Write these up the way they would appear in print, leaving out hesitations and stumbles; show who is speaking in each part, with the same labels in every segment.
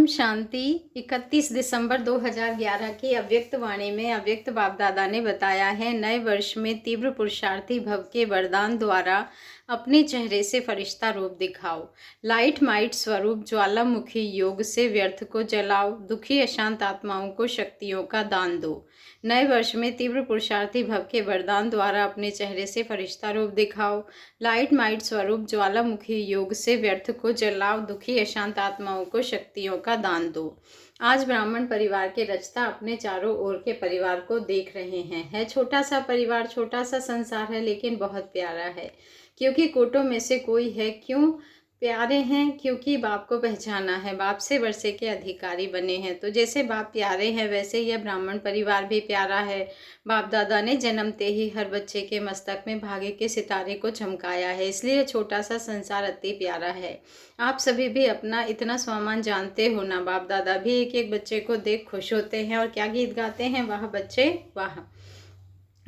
Speaker 1: ओम शांति। 31 दिसंबर 2011 की अव्यक्त वाणी में अव्यक्त बाप दादा ने बताया है, नए वर्ष में तीव्र पुरुषार्थी भव के वरदान द्वारा अपने चेहरे से फरिश्ता रूप दिखाओ। लाइट माइट स्वरूप ज्वालामुखी योग से व्यर्थ को जलाओ। दुखी अशांत आत्माओं को शक्तियों का दान दो। नए वर्ष में तीव्र पुरुषार्थी भव के वरदान द्वारा अपने चेहरे से फरिश्ता रूप दिखाओ। लाइट माइट स्वरूप ज्वालामुखी योग से व्यर्थ को जलाओ। दुखी अशांत आत्माओं को शक्तियों का दान दो। आज ब्राह्मण परिवार के रचता अपने चारों ओर के परिवार को देख रहे हैं। है छोटा सा परिवार, छोटा सा संसार है, लेकिन बहुत प्यारा है। क्योंकि कोटों में से कोई है। क्यों प्यारे हैं? क्योंकि बाप को पहचाना है, बाप से वर्षे के अधिकारी बने हैं। तो जैसे बाप प्यारे हैं, वैसे यह ब्राह्मण परिवार भी प्यारा है। बाप दादा ने जन्मते ही हर बच्चे के मस्तक में भाग्य के सितारे को चमकाया है, इसलिए छोटा सा संसार अति प्यारा है। आप सभी भी अपना इतना स्वामान जानते हो ना। बाप दादा भी एक एक बच्चे को देख खुश होते हैं और क्या गीत गाते हैं, वाह बच्चे वाह।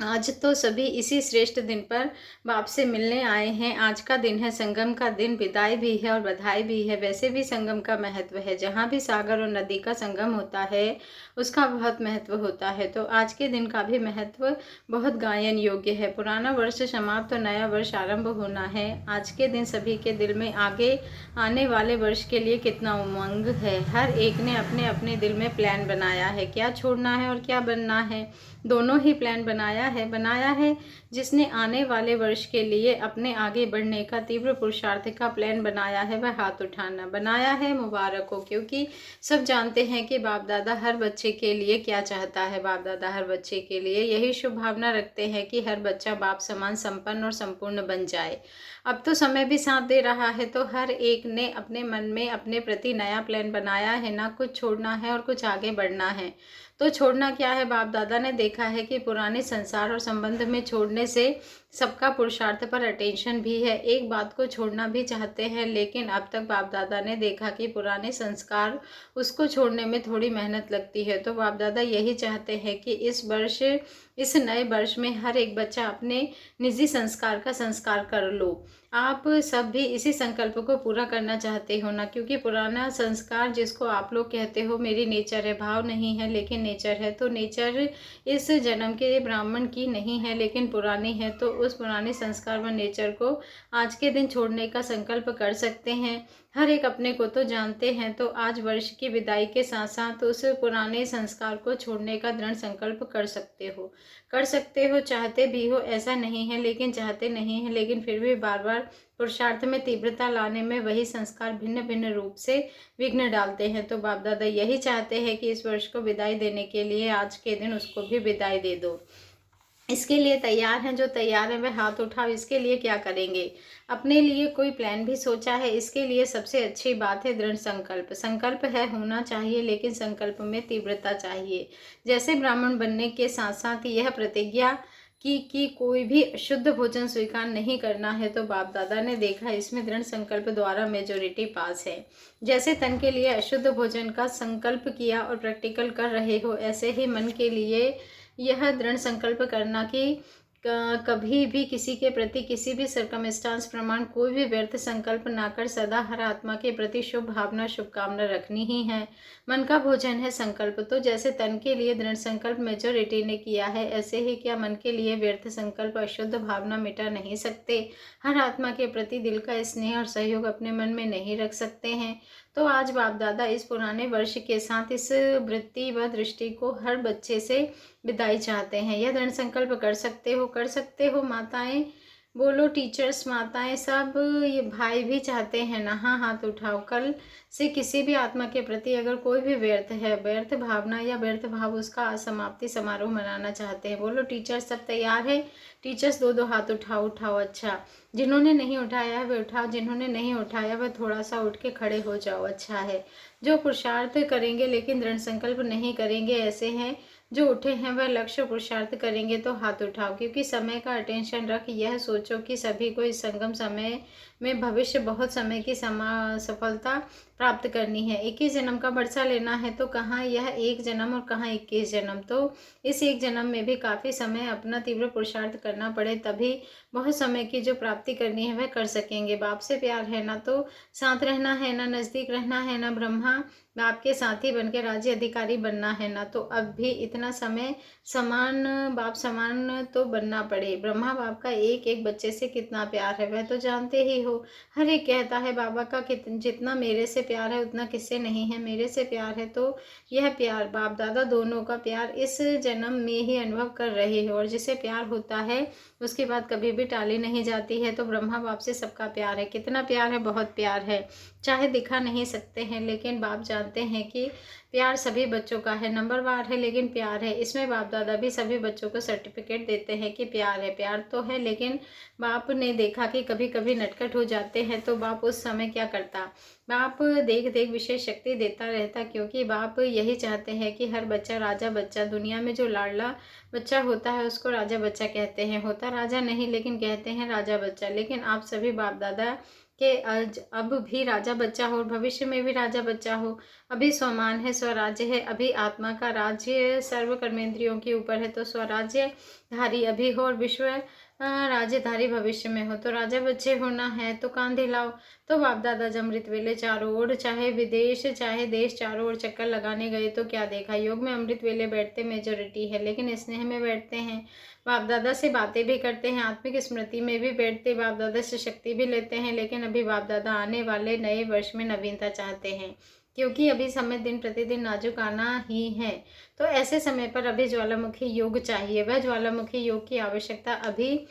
Speaker 1: आज तो सभी इसी श्रेष्ठ दिन पर बाप से मिलने आए हैं। आज का दिन है संगम का दिन, विदाई भी है और बधाई भी है। वैसे भी संगम का महत्व है, जहाँ भी सागर और नदी का संगम होता है उसका बहुत महत्व होता है। तो आज के दिन का भी महत्व बहुत गायन योग्य है। पुराना वर्ष समाप्त तो नया वर्ष आरंभ होना है। आज के दिन सभी के दिल में आगे आने वाले वर्ष के लिए कितना उमंग है। हर एक ने अपने अपने दिल में प्लान बनाया है, क्या छोड़ना है और क्या बनना है। दोनों ही प्लान बनाया है। जिसने आने वाले वर्ष के लिए अपने आगे बढ़ने का तीव्र पुरुषार्थ का प्लान बनाया है, वह हाथ उठाना। बनाया है, मुबारक हो। क्योंकि सब जानते हैं कि बाप दादा हर बच्चे के लिए क्या चाहता है। बाप दादा हर बच्चे के लिए यही शुभ भावना रखते हैं कि हर बच्चा बाप समान संपन्न और संपूर्ण बन जाए। अब तो समय भी साथ दे रहा है, तो हर एक ने अपने मन में अपने प्रति नया प्लान बनाया है ना। कुछ छोड़ना है और कुछ आगे बढ़ना है। तो छोड़ना क्या है? बाप दादा ने देखा है कि पुराने संसार और संबंध में छोड़ने से सबका पुरुषार्थ पर अटेंशन भी है। एक बात को छोड़ना भी चाहते हैं, लेकिन अब तक बाप दादा ने देखा कि पुराने संस्कार, उसको छोड़ने में थोड़ी मेहनत लगती है। तो बाप दादा यही चाहते हैं कि इस नए वर्ष में हर एक बच्चा अपने निजी संस्कार का संस्कार कर लो। आप सब भी इसी संकल्प को पूरा करना चाहते हो ना। क्योंकि पुराना संस्कार, जिसको आप लोग कहते हो मेरी नेचर है, भाव नहीं है लेकिन नेचर है। तो नेचर इस जन्म के ब्राह्मण की नहीं है, लेकिन पुरानी है। तो उस पुराने संस्कार व नेचर को आज के दिन छोड़ने का संकल्प कर सकते हैं। हर एक अपने को तो जानते हैं। तो आज वर्ष की विदाई के साथ साथ उस पुराने संस्कार को छोड़ने का दृढ़ संकल्प कर सकते हो। चाहते भी हो, ऐसा नहीं है लेकिन चाहते नहीं है, लेकिन फिर भी बार बार पुरुषार्थ में तीव्रता लाने में वही संस्कार भिन्न भिन्न रूप से विघ्न डालते हैं। तो बाप दादा यही चाहते हैं कि इस वर्ष को विदाई देने के लिए आज के दिन उसको भी विदाई दे दो। इसके लिए तैयार हैं? जो तैयार हैं वह हाथ उठाओ। इसके लिए क्या करेंगे? अपने लिए कोई प्लान भी सोचा है? इसके लिए सबसे अच्छी बात है दृढ़ संकल्प। संकल्प है, होना चाहिए, लेकिन संकल्प में तीव्रता चाहिए। जैसे ब्राह्मण बनने के साथ साथ यह प्रतिज्ञा कि कोई भी अशुद्ध भोजन स्वीकार नहीं करना है। तो बाप दादा ने देखा इसमें दृढ़ संकल्प द्वारा मेजोरिटी पास है। जैसे तन के लिए अशुद्ध भोजन का संकल्प किया और प्रैक्टिकल कर रहे हो, ऐसे ही मन के लिए यह दृढ़ संकल्प करना कि कभी भी किसी के प्रति किसी भी सर्कमस्टांस प्रमाण कोई भी व्यर्थ संकल्प ना कर सदा हर आत्मा के प्रति शुभ भावना शुभकामना रखनी ही है। मन का भोजन है संकल्प। तो जैसे तन के लिए दृढ़ संकल्प मेजोरिटी ने किया है, ऐसे ही क्या मन के लिए व्यर्थ संकल्प अशुद्ध भावना मिटा नहीं सकते? हर आत्मा के प्रति दिल का स्नेह और सहयोग अपने मन में नहीं रख सकते हैं? तो आज बाप दादा इस पुराने वर्ष के साथ इस वृत्ति व दृष्टि को हर बच्चे से विदाई चाहते हैं। यह दृढ़ संकल्प कर सकते हो माताएं बोलो, टीचर्स, माताएं, सब ये भाई भी चाहते हैं ना। हाँ, हाथ उठाओ। कल से किसी भी आत्मा के प्रति अगर कोई भी व्यर्थ है, व्यर्थ भावना या व्यर्थ भाव, उसका समाप्ति समारोह मनाना चाहते हैं। बोलो टीचर्स, सब तैयार है? टीचर्स दो हाथ उठाओ। अच्छा, जिन्होंने नहीं उठाया है वे उठाओ, जिन्होंने नहीं उठाया वह थोड़ा सा उठ के खड़े हो जाओ। अच्छा है। जो पुरुषार्थ करेंगे लेकिन दृढ़ संकल्प नहीं करेंगे, ऐसे हैं। जो उठे हैं वह लक्ष्य पुरुषार्थ करेंगे। तो हाथ उठाओ। क्योंकि समय का अटेंशन रख यह सोचो कि सभी को इस संगम समय में भविष्य बहुत समय की सफलता प्राप्त करनी है। 21 जन्म का बर्सा लेना है तो कहाँ यह एक जन्म और कहाँ 21 जन्म, तो इस एक जन्म में भी काफ़ी समय अपना तीव्र पुरुषार्थ करना पड़े, तभी बहुत समय की जो प्राप्ति करनी है वह कर सकेंगे। बाप से प्यार है ना, तो साथ रहना है ना, नज़दीक रहना है ना, ब्रह्मा बाप के साथी बनकर राज्य अधिकारी बनना है ना, तो अब भी इतना समय समान बाप समान तो बनना पड़े। ब्रह्मा बाप का एक एक बच्चे से कितना प्यार है वह तो जानते ही हो। हर एक कहता है बाबा का जितना मेरे से प्यार है उतना किससे नहीं है, मेरे से प्यार है, तो यह प्यार बाप दादा दोनों का प्यार इस जन्म में ही अनुभव कर रहे हो। और जिसे प्यार होता है उसकी बात कभी भी टाली नहीं जाती है। तो ब्रह्मा बाप से सबका प्यार है, कितना प्यार है, बहुत प्यार है, चाहे दिखा नहीं सकते हैं लेकिन बाप जानते हैं कि प्यार सभी बच्चों का है, नंबरवार है लेकिन प्यार है। इसमें बाप दादा भी सभी बच्चों को सर्टिफिकेट देते हैं कि प्यार है, प्यार तो है, लेकिन बाप ने देखा कि कभी कभी नटखट हो जाते हैं तो बाप उस समय क्या करता, बाप देख देख विशेष शक्ति देता रहता, क्योंकि बाप यही चाहते हैं कि हर बच्चा राजा बच्चा, दुनिया में जो लाडला बच्चा होता है उसको राजा बच्चा कहते हैं, होता राजा नहीं लेकिन कहते हैं राजा बच्चा। लेकिन आप सभी बाप दादा के आज अब भी राजा बच्चा हो और भविष्य में भी राजा बच्चा हो। अभी स्वमान है, स्वराज्य है, अभी आत्मा का राज्य सर्व कर्मेंद्रियों के ऊपर है, तो स्वराज्य धारी अभी हो और विश्व राज्यधारी भविष्य में हो। तो राजा बच्चे होना है तो कान दिलाओ। तो बाप दादा जब अमृत वेले चारों ओर, चाहे विदेश चाहे देश, चारों ओर चक्कर लगाने गए तो क्या देखा, योग में अमृत वेले बैठते मेजोरिटी है लेकिन स्नेह में बैठते हैं, बाप दादा से बातें भी करते हैं, आत्मिक स्मृति में भी बैठते, बाप दादा से शक्ति भी लेते हैं। लेकिन अभी बाप दादा आने वाले नए वर्ष में नवीनता चाहते हैं, क्योंकि अभी समय दिन प्रतिदिन नाजुक आना ही है। तो ऐसे समय पर अभी ज्वालामुखी योग चाहिए, वह ज्वालामुखी योग की आवश्यकता अभी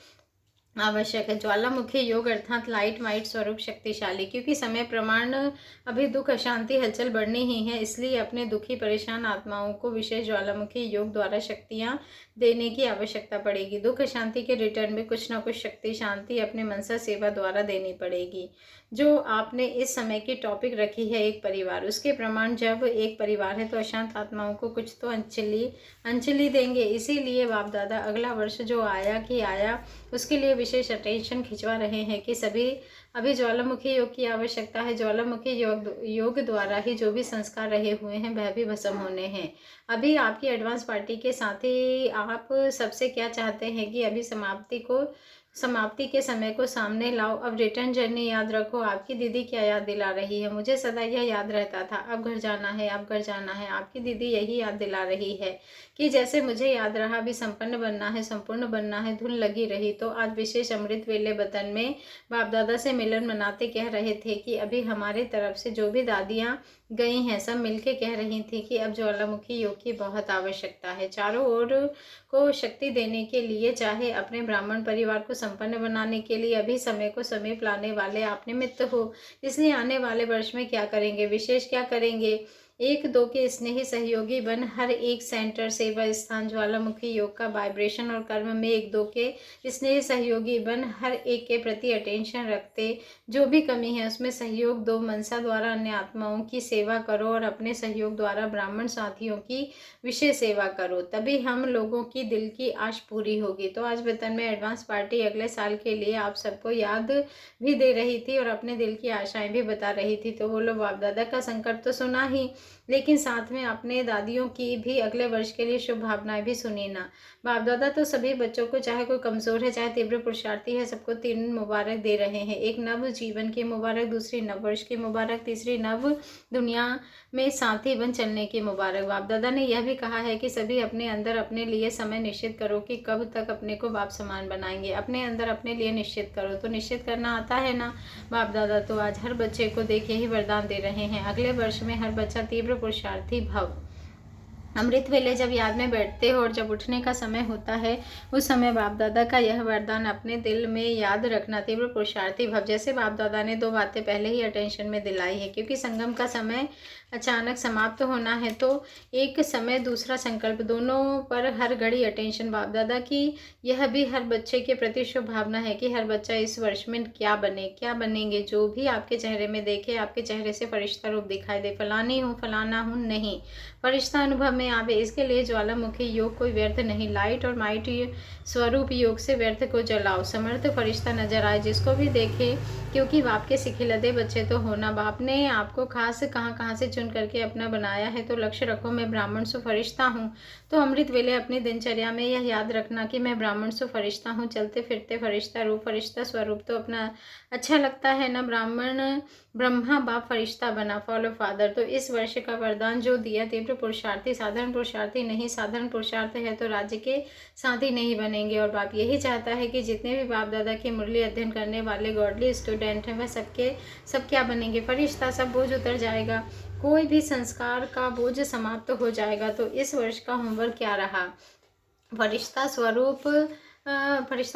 Speaker 1: आवश्यक है। ज्वालामुखी योग अर्थात लाइट माइट स्वरूप शक्तिशाली, क्योंकि समय प्रमाण अभी दुख अशांति हलचल बढ़नी ही है, इसलिए अपने दुखी परेशान आत्माओं को विशेष ज्वालामुखी योग द्वारा शक्तियाँ देने की आवश्यकता पड़ेगी। दुख अशांति के रिटर्न में कुछ ना कुछ शक्ति शांति अपने मनसा सेवा द्वारा देनी पड़ेगी। जो आपने इस समय की टॉपिक रखी है एक परिवार, उसके प्रमाण जब एक परिवार है तो अशांत आत्माओं को कुछ तो अंजलि देंगे। इसीलिए बाप दादा अगला वर्ष जो आया उसके लिए विशेष अटेंशन खिंचवा रहे हैं कि सभी अभी ज्वालामुखी योग की आवश्यकता है। ज्वालामुखी योग द्वारा ही जो भी संस्कार रहे हुए हैं वह भी भस्म होने हैं। अभी आपकी एडवांस पार्टी के साथ ही आप सबसे क्या चाहते हैं कि अभी समाप्ति के समय को सामने लाओ। अब रिटर्न जर्नी याद रखो। आपकी दीदी क्या याद दिला रही है, मुझे सदा यह याद रहता था, अब घर जाना है, अब घर जाना है। आपकी दीदी यही याद दिला रही है कि जैसे मुझे याद रहा अभी संपन्न बनना है, संपूर्ण बनना है, धुन लगी रही। तो आज विशेष अमृत वेले बतन में बाप दादा से मिलन मनाते कह रहे थे कि अभी हमारे तरफ से जो भी दादियाँ गई हैं सब मिलके कह रही थी कि अब ज्वालामुखी योग की बहुत आवश्यकता है। चारों ओर को शक्ति देने के लिए, चाहे अपने ब्राह्मण परिवार को संपन्न बनाने के लिए, अभी समय को समीप लाने वाले आप निमित्त हो। इसलिए आने वाले वर्ष में क्या करेंगे, विशेष क्या करेंगे, एक दो के स्नेही सहयोगी बन हर एक सेंटर सेवा स्थान ज्वालामुखी योग का वाइब्रेशन और कर्म में एक दो के स्नेही सहयोगी बन हर एक के प्रति अटेंशन रखते, जो भी कमी है उसमें सहयोग दो। मनसा द्वारा अन्य आत्माओं की सेवा करो और अपने सहयोग द्वारा ब्राह्मण साथियों की विशेष सेवा करो, तभी हम लोगों की दिल की आश पूरी होगी। तो आज वेतन में एडवांस पार्टी अगले साल के लिए आप सबको याद भी दे रही थी और अपने दिल की आशाएं भी बता रही थी। तो वो लोग बाप दादा का संकट तो सुना ही, लेकिन साथ में अपने दादियों की भी अगले वर्ष के लिए शुभ भावनाएं भी सुनी ना। बाप दादा तो सभी बच्चों को, चाहे कोई कमज़ोर है चाहे तीव्र पुरुषार्थी है, सबको 3 मुबारक दे रहे हैं। एक नव जीवन की मुबारक, दूसरी नव वर्ष की मुबारक, तीसरी नव दुनिया में साथी बन चलने की मुबारक। बाप दादा ने यह भी कहा है कि सभी अपने अंदर अपने लिए समय निश्चित करो कि कब तक अपने को बाप समान बनाएंगे। अपने अंदर अपने लिए निश्चित करो, तो निश्चित करना आता है ना बाप दादा। तो आज हर बच्चे को देख यही वरदान दे रहे हैं, अगले वर्ष में हर बच्चा तीव्र पुरुषार्थी भव। अमृत वेले जब याद में बैठते हो और जब उठने का समय होता है उस समय बाप दादा का यह वरदान अपने दिल में याद रखना, तीव्र पुरुषार्थी भव। जैसे बाप दादा ने 2 बातें पहले ही अटेंशन में दिलाई है, क्योंकि संगम का समय अचानक समाप्त होना है तो एक समय दूसरा संकल्प, दोनों पर हर घड़ी अटेंशन। बाप दादा की यह भी हर बच्चे के प्रति शुभ भावना है कि हर बच्चा इस वर्ष में क्या बनेंगे। जो भी आपके चेहरे में देखे, आपके चेहरे से फरिश्ता रूप दिखाई दे, फलानी हूँ फलाना हूँ नहीं, फरिश्ता अनुभव में समय आवे, इसके लिए ज्वालामुखी योग कोई व्यर्थ नहीं। लाइट और माइट स्वरूप योग से व्यर्थ को जलाओ। समर्थ फरिश्ता नजर आए जिसको भी देखे, क्योंकि बाप के सिखिलदे बच्चे तो होना। बाप ने आपको खास कहाँ से चुन करके अपना बनाया है, तो लक्ष्य रखो मैं ब्राह्मण सु फरिश्ता हूँ। तो अमृत वेले अपनी दिनचर्या में यह याद रखना कि मैं ब्राह्मण सु फरिश्ता हूँ। चलते फिरते फरिश्ता रूप, फरिश्ता स्वरूप तो अपना अच्छा लगता है ना। ब्राह्मण ब्रह्मा बाप फरिश्ता बना, फॉलो फादर। तो इस वर्ष का वरदान जो दिया, तीव्र पुरुषार्थी, साधारण पुरुषार्थी नहीं। साधारण पुरुषार्थ है तो राज्य के साथी नहीं बनेंगे। और बाप यही चाहता है कि जितने भी बाप दादा की मुरली अध्ययन करने वाले गॉडली स्टूडेंट हैं, वह सब क्या बनेंगे, फरिश्ता। सब बोझ उतर जाएगा, कोई भी संस्कार का बोझ समाप्त हो जाएगा। तो इस वर्ष का होमवर्क क्या रहा? फरिश्ता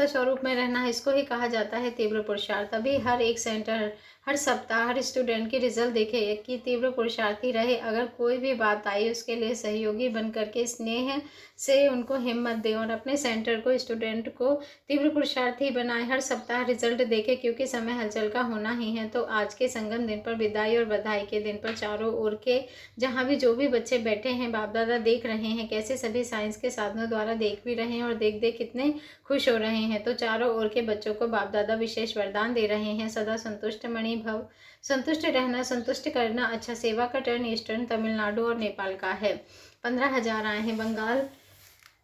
Speaker 1: स्वरूप में रहना, इसको ही कहा जाता है तीव्र पुरुषार्थ। अभी हर एक सेंटर, हर सप्ताह हर स्टूडेंट की रिजल्ट देखे कि तीव्र पुरुषार्थी रहे। अगर कोई भी बात आई, उसके लिए सहयोगी बन करके स्नेह से उनको हिम्मत दें और अपने सेंटर को, स्टूडेंट को तीव्र पुरुषार्थी बनाए। हर सप्ताह रिजल्ट देखे, क्योंकि समय हलचल का होना ही है। तो आज के संगम दिन पर, विदाई और बधाई के दिन पर, चारों ओर के जहाँ भी जो भी बच्चे बैठे हैं, बाप दादा देख रहे हैं कैसे सभी साइंस के साधनों द्वारा देख भी रहे हैं और देख कितने खुश हो रहे हैं। तो चारों ओर के बच्चों को बाप दादा विशेष वरदान दे रहे हैं। सदा संतुष्ट मणि भव, संतुष्ट रहना, संतुष्ट करना। अच्छा, सेवा का टर्न ईस्टर्न तमिलनाडु और नेपाल का है। 15,000 आए हैं। बंगाल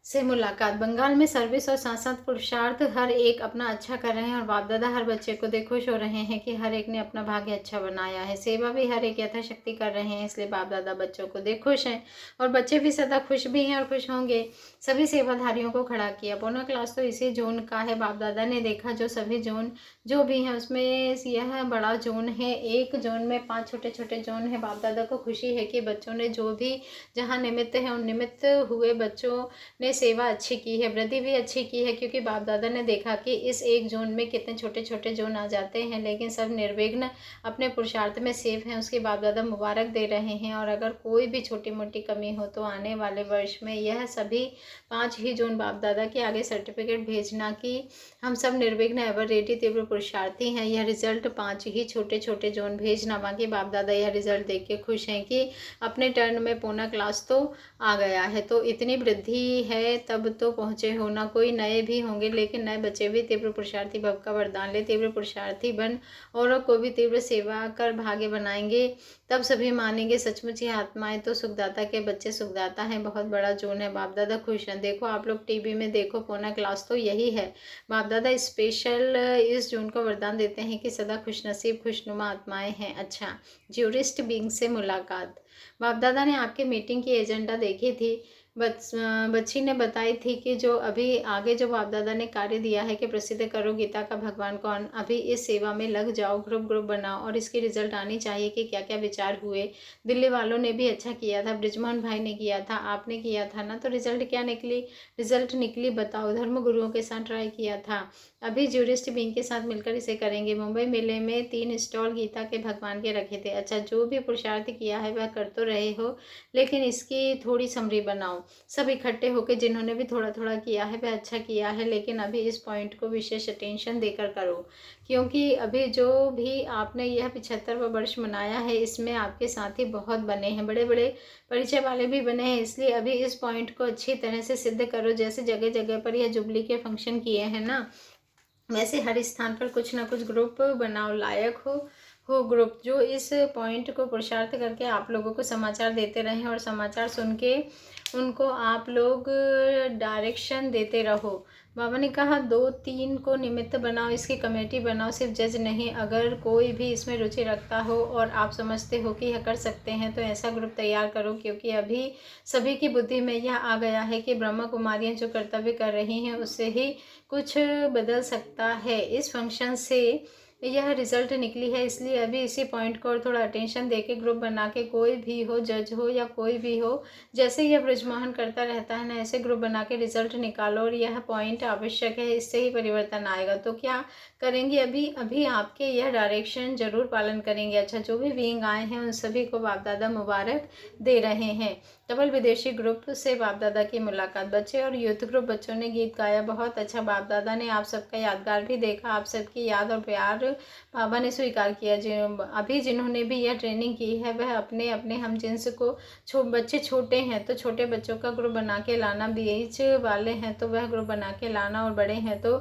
Speaker 1: से मुलाकात। बंगाल में सर्विस और साथ साथ पुरुषार्थ हर एक अपना अच्छा कर रहे हैं और बाप दादा हर बच्चे को देख खुश हो रहे हैं कि हर एक ने अपना भाग्य अच्छा बनाया है। सेवा भी हर एक यथाशक्ति कर रहे हैं, इसलिए बाप दादा बच्चों को देख खुश हैं और बच्चे भी सदा खुश भी हैं और खुश होंगे। सभी सेवाधारियों को खड़ा किया। बोना क्लास तो इसी जोन का है। बाप दादा ने देखा जो सभी जोन जो भी हैं उसमें यह बड़ा जोन है। एक जोन में 5 छोटे छोटे जोन है। बाप दादा को खुशी है कि बच्चों ने जो भी जहाँ निमित्त है, उन निमित्त हुए बच्चों ने सेवा अच्छी की है, वृद्धि भी अच्छी की है। क्योंकि बाप दादा ने देखा कि इस एक जोन में कितने छोटे छोटे जोन आ जाते हैं, लेकिन सब निर्विघ्न अपने पुरुषार्थ में सेफ हैं। उसके बाप दादा मुबारक दे रहे हैं। और अगर कोई भी छोटी मोटी कमी हो तो आने वाले वर्ष में यह सभी 5 ही जोन बाप दादा के आगे सर्टिफिकेट भेजना कि हम सब निर्विघ्न एवर रेडी तीव्र पुरुषार्थी हैं। यह रिजल्ट 5 ही छोटे छोटे जोन भेजना। बाकी बाप दादा यह रिजल्ट देख के खुश हैं कि अपने टर्न में पोना क्लास तो आ गया है। तो इतनी वृद्धि है तब तो पहुँचे हो ना। कोई नए भी होंगे, लेकिन नए बच्चे भी तीव्र पुरुषार्थी भव का वरदान ले, तीव्र पुरुषार्थी बन और को भी तीव्र सेवा कर भाग्य बनाएंगे। तब सभी मानेंगे सचमुच ही आत्माएं तो सुखदाता के बच्चे सुखदाता हैं। बहुत बड़ा जोन है। बाप दादा खुश हैं। देखो आप लोग टीवी में देखो, पोना क्लास तो यही है। बाप दादा स्पेशल इस जोन को वरदान देते हैं कि सदा खुशनसीब खुशनुमा आत्माएं हैं। अच्छा, ज्यूरिस्ट बीइंग से मुलाकात। बाप दादा ने आपके मीटिंग की एजेंडा देखी थी। बच्ची ने बताई थी कि जो अभी आगे जो बाप दादा ने कार्य दिया है कि प्रसिद्ध करो गीता का भगवान कौन, अभी इस सेवा में लग जाओ, ग्रुप बनाओ और इसकी रिजल्ट आनी चाहिए कि क्या क्या विचार हुए। दिल्ली वालों ने भी अच्छा किया था, ब्रिजमोहन भाई ने किया था, आपने किया था ना। तो रिजल्ट क्या निकली? रिजल्ट निकली बताओ। धर्म गुरुओं के साथ ट्राई किया था। अभी ज्यूरिस्ट बीइंग के साथ मिलकर इसे करेंगे। मुंबई मेले में 3 स्टॉल गीता के भगवान के रखे थे। अच्छा, जो भी पुरुषार्थ किया है वह कर तो रहे हो, लेकिन इसकी थोड़ी समरी बनाओ। सब इकट्ठे होकर जिन्होंने भी थोड़ा थोड़ा किया है वह अच्छा किया है, लेकिन अभी इस पॉइंट को विशेष अटेंशन देकर करो। क्योंकि अभी जो भी आपने यह 75वां वर्ष मनाया है, इसमें आपके साथी बहुत बने हैं, बड़े बड़े परिचय वाले भी बने हैं। इसलिए अभी इस पॉइंट को अच्छी तरह से सिद्ध करो। जैसे जगह जगह पर यह जुबली के फंक्शन किए हैं ना, वैसे हर स्थान पर कुछ ना कुछ ग्रुप बनाओ, लायक हो ग्रुप जो इस पॉइंट को पुरुषार्थ करके आप लोगों को समाचार देते रहें और समाचार सुन के उनको आप लोग डायरेक्शन देते रहो। बाबा ने कहा 2-3 को निमित्त बनाओ, इसकी कमेटी बनाओ, सिर्फ जज नहीं। अगर कोई भी इसमें रुचि रखता हो और आप समझते हो कि यह कर सकते हैं तो ऐसा ग्रुप तैयार करो। क्योंकि अभी सभी की बुद्धि में यह आ गया है कि ब्रह्मा कुमारियाँ जो कर्तव्य कर रही हैं उससे ही कुछ बदल सकता है। इस फंक्शन से यह रिजल्ट निकली है, इसलिए अभी इसी पॉइंट को और थोड़ा अटेंशन देके ग्रुप बना के, कोई भी हो, जज हो या कोई भी हो, जैसे यह ब्रजमोहन करता रहता है ना, ऐसे ग्रुप बना के रिजल्ट निकालो। और यह पॉइंट आवश्यक है, इससे ही परिवर्तन आएगा। तो क्या करेंगे? अभी आपके यह डायरेक्शन जरूर पालन करेंगे। अच्छा, जो भी बीइंग आए हैं उन सभी को बाप दादा मुबारक दे रहे हैं। डबल विदेशी ग्रुप से बाप दादा की मुलाकात। बच्चे और यूथ ग्रुप बच्चों ने गीत गाया, बहुत अच्छा। बाप दादा ने आप सबका यादगार भी देखा, आप सबकी याद और प्यार बाबा ने स्वीकार किया। अभी जिन्होंने भी यह ट्रेनिंग की है वह अपने अपने हम जिन्स को बच्चे छोटे हैं तो छोटे बच्चों का ग्रुप बना के लाना, बीच वाले हैं तो वह ग्रुप बना के लाना, और बड़े हैं तो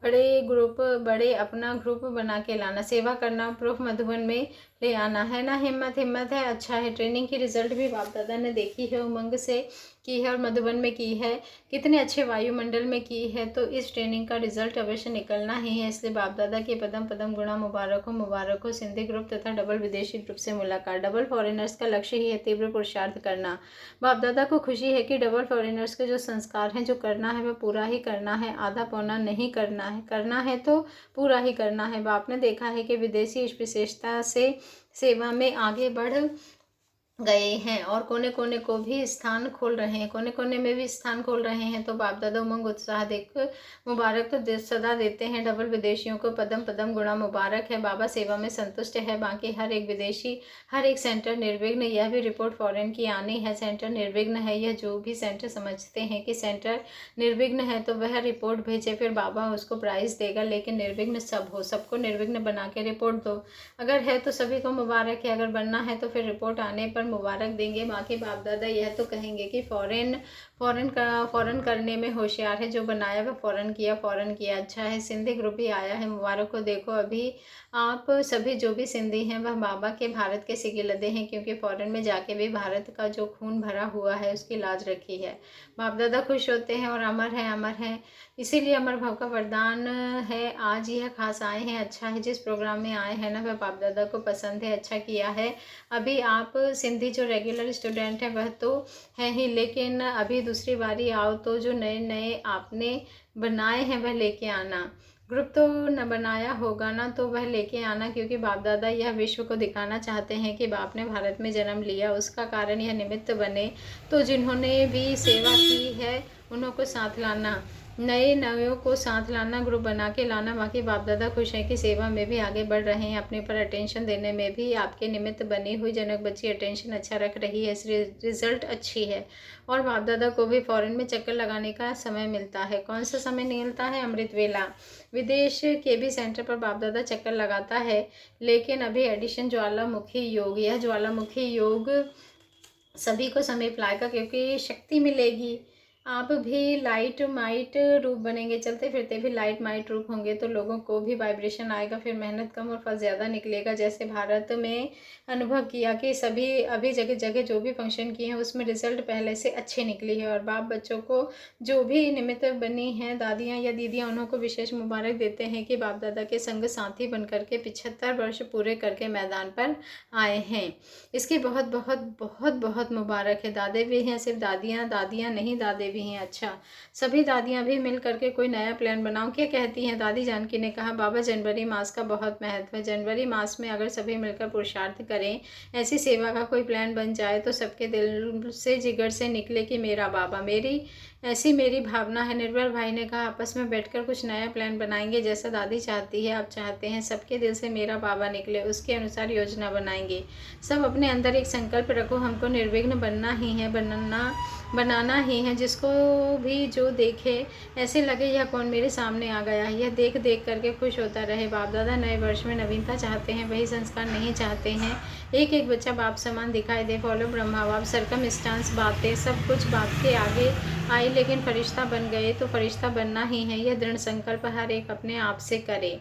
Speaker 1: बड़े अपना ग्रुप बना के लाना। सेवा करना प्रूफ मधुबन में ले आना है ना। हिम्मत हिम्मत है, अच्छा है। ट्रेनिंग की रिजल्ट भी बाप दादा ने देखी है, उमंग से की है और मधुबन में की है, कितने अच्छे वायुमंडल में की है। तो इस ट्रेनिंग का रिजल्ट अवश्य निकलना ही है। इसलिए बाप दादा के पदम पदम गुणा मुबारक हो। सिंधी ग्रुप तथा डबल विदेशी ग्रुप से मुलाकात। डबल फॉरेनर्स का लक्ष्य ही है तीव्र पुरुषार्थ करना। बाप दादा को खुशी है कि डबल फॉरेनर्स के जो संस्कार हैं, जो करना है वह पूरा ही करना है, आधा पौना नहीं करना है। करना है तो पूरा ही करना है। बाप ने देखा है कि विदेशी इस विशेषता से सेवा में आगे बढ़ गए हैं और कोने कोने को भी स्थान खोल रहे हैं, कोने कोने में भी स्थान खोल रहे हैं। तो बाप दादा उमंग उत्साह देख मुबारक तो सदा देते हैं। डबल विदेशियों को पदम पदम गुणा मुबारक है। बाबा सेवा में संतुष्ट है। बाकी हर एक विदेशी, हर एक सेंटर निर्विघ्न। यह भी रिपोर्ट फॉरेन की आनी है, सेंटर निर्विघ्न है। यह जो भी सेंटर समझते हैं कि सेंटर निर्विघ्न है तो वह रिपोर्ट भेजे, फिर बाबा उसको प्राइज़ देगा। लेकिन निर्विघ्न सब हो, सबको निर्विघ्न बना के रिपोर्ट दो। अगर है तो सभी को मुबारक है, अगर बनना है तो फिर रिपोर्ट आने पर मुबारक देंगे। बाकी बाप दादा यह तो कहेंगे कि फ़ौरन करने में होशियार है। जो बनाया वह फ़ौरन किया। अच्छा है। सिंधी ग्रुप भी आया है, मुबारक को। देखो अभी आप सभी जो भी सिंधी हैं वह बाबा के भारत के सिगे लदे हैं, क्योंकि फ़ौरन में जाके भी भारत का जो खून भरा हुआ है उसकी लाज रखी है। बाप दादा खुश होते हैं और अमर है। इसीलिए अमर भाव का वरदान है। आज यह खास आए हैं। अच्छा है। जिस प्रोग्राम में आए हैं ना वह बाप दादा को पसंद है, अच्छा किया है। अभी आप सिंधी जो रेगुलर स्टूडेंट है वह तो है ही, लेकिन अभी दूसरी बारी आओ तो जो नए नए आपने बनाए हैं वह लेके आना। ग्रुप तो न बनाया होगा ना तो वह लेके आना, क्योंकि बाप दादा यह विश्व को दिखाना चाहते हैं कि बाप ने भारत में जन्म लिया, उसका कारण यह निमित्त बने। तो जिन्होंने भी सेवा की है उन्हों को साथ लाना, नए को साथ लाना, ग्रुप बना के लाना। बाकी बाप दादा खुश हैं कि सेवा में भी आगे बढ़ रहे हैं, अपने पर अटेंशन देने में भी आपके निमित्त बनी हुई जनक बच्ची अटेंशन अच्छा रख रही है, रिजल्ट अच्छी है। और बाप दादा को भी फॉरेन में चक्कर लगाने का समय मिलता है। कौन सा समय मिलता है? अमृत वेला। विदेश के भी सेंटर पर बाप दादा चक्कर लगाता है, लेकिन अभी एडिशन ज्वालामुखी योग, यह ज्वालामुखी योग सभी को समीप लाएगा, क्योंकि शक्ति मिलेगी। आप भी लाइट माइट रूप बनेंगे, चलते फिरते भी लाइट माइट रूप होंगे तो लोगों को भी वाइब्रेशन आएगा, फिर मेहनत कम और फल ज़्यादा निकलेगा। जैसे भारत में अनुभव किया कि सभी अभी जगह जगह जो भी फंक्शन किए हैं उसमें रिजल्ट पहले से अच्छे निकली है। और बाप बच्चों को जो भी निमित्त बनी हैं दादियाँ या दीदियाँ, उन्हों को विशेष मुबारक देते हैं कि बाप दादा के संग साथी बन करके 75 वर्ष पूरे करके मैदान पर आए हैं। इसकी बहुत बहुत बहुत बहुत मुबारक है। दादे भी हैं, सिर्फ दादियाँ नहीं, दादे भी हैं। अच्छा, सभी दादियाँ भी मिल करके कोई नया प्लान बनाओ। क्या कहती हैं? दादी जानकी ने कहा, बाबा जनवरी मास का बहुत महत्व है। जनवरी मास में अगर सभी मिलकर पुरुषार्थ करें, ऐसी सेवा का कोई प्लान बन जाए तो सबके दिल से जिगर से निकले कि मेरा बाबा, ऐसी मेरी भावना है। निर्भर भाई ने कहा, आपस में बैठकर कुछ नया प्लान बनाएंगे, जैसा दादी चाहती है, आप चाहते हैं, सबके दिल से मेरा बाबा निकले, उसके अनुसार योजना बनाएंगे। सब अपने अंदर एक संकल्प रखो, हमको निर्विघ्न बनना ही है, बनाना ही है। जिसको भी जो देखे ऐसे लगे यह कौन मेरे सामने आ गया है, यह देख देख करके खुश होता रहे। बाप दादा नए वर्ष में नवीनता चाहते हैं, वही संस्कार नहीं चाहते हैं एक एक बच्चा बाप समान दिखाई दे। फॉलो ब्रह्मा बाप, सरकमस्टांस बातें सब कुछ बाप के आगे आई, लेकिन फरिश्ता बन गए तो फरिश्ता बनना ही है। यह दृढ़ संकल्प हर एक अपने आप से करे,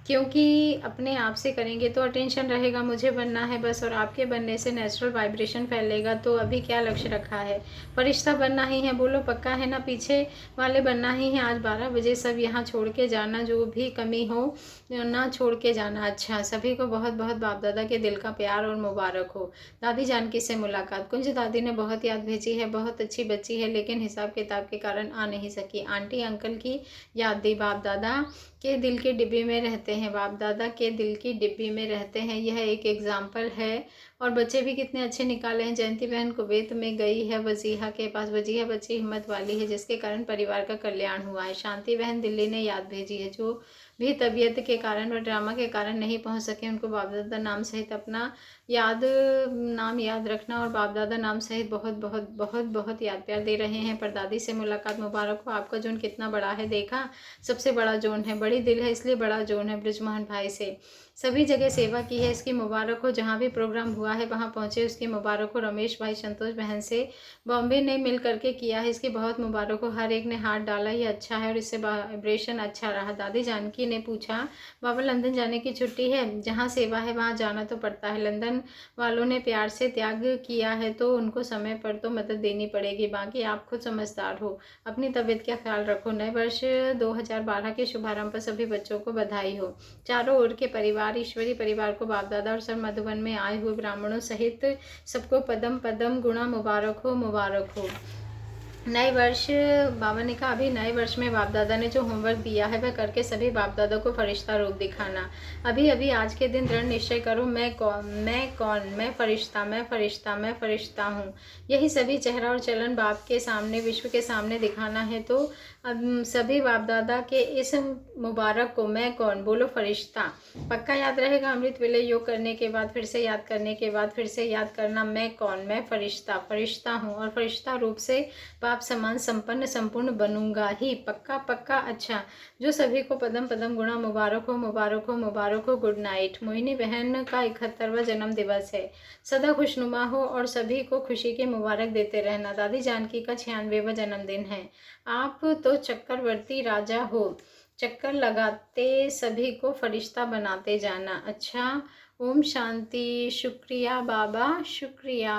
Speaker 1: क्योंकि अपने आप से करेंगे तो अटेंशन रहेगा, मुझे बनना है बस, और आपके बनने से नेचुरल वाइब्रेशन फैलेगा। तो अभी क्या लक्ष्य रखा है? फरिश्ता बनना ही है। बोलो पक्का है ना? पीछे वाले बनना ही है। आज 12 बजे सब यहाँ छोड़ के जाना, जो भी कमी हो ना छोड़ के जाना। अच्छा, सभी को बहुत बहुत बाप दादा के दिल का प्यार और मुबारक हो। दादी जानकी से मुलाकात। कुंज दादी ने बहुत याद भेजी है, बहुत अच्छी बच्ची है, लेकिन हिसाब किताब के कारण आ नहीं सकी। आंटी अंकल की याद दी। बाप दादा के दिल की डिब्बी में रहते हैं, बाप दादा के दिल की डिब्बी में रहते हैं। यह एक एग्जाम्पल है और बच्चे भी कितने अच्छे निकाले हैं। जयंती बहन कुवैत में गई है, वजीहा के पास। वजीहा बच्ची हिम्मत वाली है, जिसके कारण परिवार का कल्याण हुआ है। शांति बहन दिल्ली ने याद भेजी है, जो भी तबीयत के कारण व ड्रामा के कारण नहीं पहुंच सके, उनको बाप दादा नाम सहित अपना नाम याद रखना। और बाप दादा नाम सहित बहुत बहुत बहुत बहुत याद प्यार दे रहे हैं। परदादी से मुलाकात मुबारक हो। आपका जोन कितना बड़ा है, देखा, सबसे बड़ा जोन है, बड़ी दिल है, इसलिए बड़ा जोन है। ब्रिजमोहन भाई से सभी जगह सेवा की है, इसकी मुबारक हो। जहाँ भी प्रोग्राम हुआ है वहाँ पहुँचे, उसकी मुबारक हो। रमेश भाई संतोष बहन से बॉम्बे ने मिल करके किया है, इसकी बहुत मुबारक हो। हर एक ने हाथ डाला, ये अच्छा है और इससे वाइब्रेशन अच्छा रहा। दादी जानकी ने पूछा, बाबा लंदन जाने की छुट्टी है, जहाँ सेवा है वहाँ जाना तो पड़ता है। लंदन वालों ने प्यार से त्याग किया है तो उनको समय पर तो मदद देनी पड़ेगी, बाकी आप खुद समझदार हो। अपनी तबीयत का ख्याल रखो। नए वर्ष 2012 के शुभारंभ पर सभी बच्चों को बधाई हो। चारों ओर के परिवार, ईश्वरी परिवार को बाप दादा और सब मधुबन में आए हुए ब्राह्मणों सहित सबको पदम पदम गुणा मुबारक हो, मुबारक हो। नए वर्ष, बाबा ने कहा, अभी नए वर्ष में बाप दादा ने जो होमवर्क दिया है वह करके सभी बाप दादा को फरिश्ता रूप दिखाना। अभी अभी आज के दिन दृढ़ निश्चय करो, मैं कौन, मैं कौन, मैं फरिश्ता, मैं फरिश्ता, मैं फरिश्ता हूँ। यही सभी चेहरा और चलन बाप के सामने, विश्व के सामने दिखाना है। तो अब सभी बाप दादा के इस मुबारक को, मैं कौन, बोलो फरिश्ता, पक्का याद रहेगा। अमृत वेले योग करने के बाद फिर से याद करने के बाद फिर से याद करना, मैं कौन, मैं फरिश्ता, फरिश्ता हूँ और फरिश्ता रूप से बाप समान संपन्न संपूर्ण बनूंगा ही, पक्का पक्का। अच्छा, जो सभी को पदम पदम गुणा मुबारक हो, मुबारक हो, मुबारक हो। Good night. मोहिनी बहन का 71वां जन्म दिवस है, सदा खुशनुमा हो और सभी को खुशी के मुबारक देते रहना। दादी जानकी का 96वां जन्मदिन है। आप तो चक्रवर्ती राजा हो, चक्कर लगाते सभी को फरिश्ता बनाते जाना। अच्छा, ओम शांति। शुक्रिया बाबा, शुक्रिया।